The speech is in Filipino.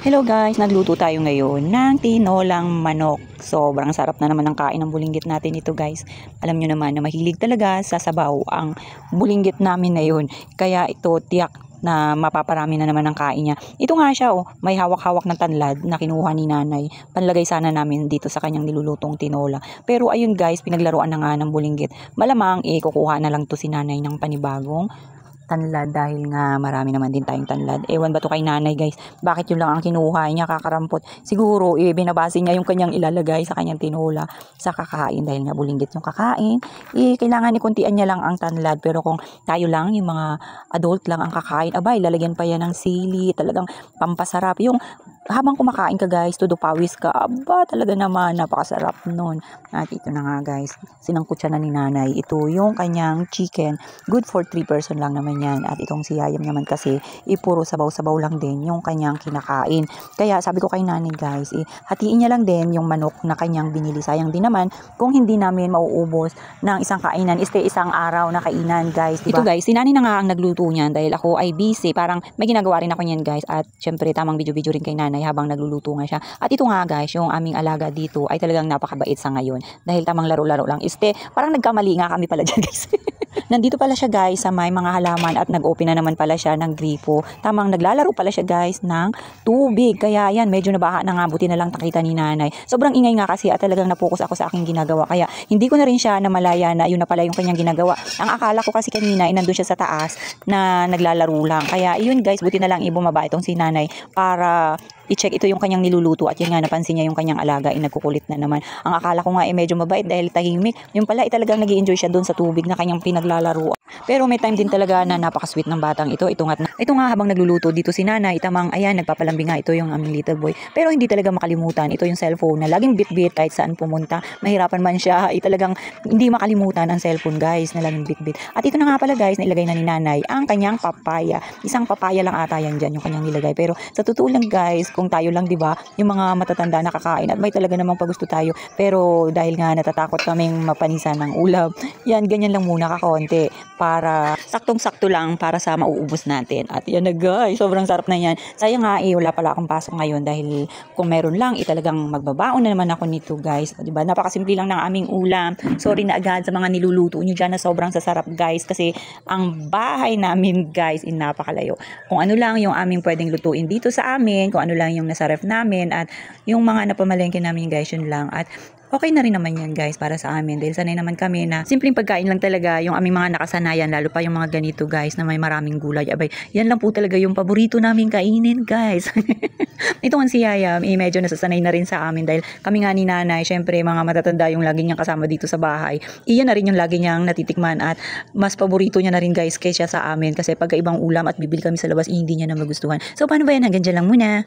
Hello guys, nagluto tayo ngayon ng tinolang manok. Sobrang sarap na naman ng kain ng bulinggit natin ito guys. Alam nyo naman na mahilig talaga sa sabaw ang bulinggit namin na yun. Kaya ito tiyak na mapaparami na naman ng kain niya. Ito nga siya may hawak-hawak na tanlad na kinuha ni nanay. Panlagay sana namin dito sa kanyang nilulutong tinola. Pero ayun guys, pinaglaruan na nga ng bulinggit. Malamang kukuha na lang to si nanay ng panibagong tanlad dahil nga marami naman din tayong tanlad. Ewan ba to kay nanay guys? Bakit yun lang ang kinuha niya, kakarampot? Siguro binabase niya yung kanyang ilalagay sa kanyang tinola sa kakain dahil nga bulinggit yung kakain. Kailangan ikuntian niya lang ang tanlad, pero kung tayo lang, yung mga adult lang ang kakain, abay, lalagyan pa yan ng sili, talagang pampasarap. Yung habang kumakain ka guys, todo pawis ka, aba talaga naman, napakasarap nun. At ito na nga guys, sinangkot siya na ni nanay. Ito yung kanyang chicken, good for 3 person lang naman yan. At itong si Yayam naman kasi, puro sabaw-sabaw lang din yung kanyang kinakain. Kaya sabi ko kay nanay guys, hatiin niya lang din yung manok na kanyang binili. Sayang din naman kung hindi namin mauubos ng isang kainan, isang araw na kainan guys, diba? Ito guys, si nanay na nga ang nagluto niyan dahil ako ay busy. Parang may ginagawa rin ako niyan guys. At syempre tamang video-video rin kay nanay habang nagluluto nga siya. At ito nga guys, yung aming alaga dito ay talagang napakabait sa ngayon. Dahil tamang laro-laro lang. Parang nagkamali nga kami pala dyan guys. Nandito pala siya guys sa may mga halaman at nag-open na naman pala siya ng gripo. Tamang naglalaro pala siya guys ng tubig. Kaya yan, medyo nabaha na nga, buti na lang nakita ni nanay. Sobrang ingay nga kasi at talagang napokus ako sa aking ginagawa. Kaya hindi ko na rin siya namalaya na yun na pala yung kanyang ginagawa. Ang akala ko kasi kanina nandun siya sa taas na naglalaro lang. Kaya yun guys, buti na lang ibumaba itong si nanay para i-check ito yung kanyang niluluto. At yun nga, napansin niya yung kanyang alaga, nagkukulit na naman. Ang akala ko nga medyo mabait dahil tahimik. Yung pala talagang nag-i-enjoy siya doon sa tubig na kanyang pinaglalaro. Pero may time din talaga na napaka-sweet ng batang ito. Ito nga habang nagluluto dito si nanay, tamang ayan, nagpapalambing nga ito yung aming little boy. Pero hindi talaga makalimutan. Ito yung cellphone na laging bit-bit kahit saan pumunta. Mahirapan man siya, talagang hindi makalimutan ang cellphone guys na laging bit-bit. At ito na nga pala guys, nailagay na ni nanay ang kanyang papaya. Isang papaya lang ata yan dyan yung kanyang nilagay. Pero sa totoo lang guys, kung tayo lang 'di ba, yung mga matatanda na kakain at may talaga namang pagusto tayo, pero dahil nga natatakot kaming mapanisan ng ulam, yan ganyan lang muna kakonti para saktong-sakto lang para sa mauubos natin. At yan na guys, sobrang sarap na yan. Sayang nga wala pala akong pasok ngayon dahil kung meron lang talagang magbabaon na naman ako nito guys. 'Di ba? Napakasimple lang ng aming ulam. Sorry na agad sa mga niluluto niyo diyan na sobrang sasarap guys kasi ang bahay namin guys napakalayo. Kung ano lang yung aming pwedeng lutuin dito sa amin, kung ano lang yung nasa ref namin at yung mga napamalengke namin guys, yun lang. At okay na rin naman yan guys para sa amin dahil sanay naman kami na simpleng pagkain lang talaga yung aming mga nakasanayan, lalo pa yung mga ganito guys na may maraming gulay. Abay, yan lang po talaga yung paborito namin kainin guys. Ito nga si Yayam, medyo nasasanay na rin sa amin dahil kami nga ni nanay, syempre mga matatanda yung lagi niyang kasama dito sa bahay. Iyan na rin yung lagi niyang natitikman at mas paborito niya na rin guys kaysa sa amin kasi pagka ibang ulam at bibili kami sa labas, hindi niya na magustuhan. So paano ba yan? Hanggang dyan lang muna.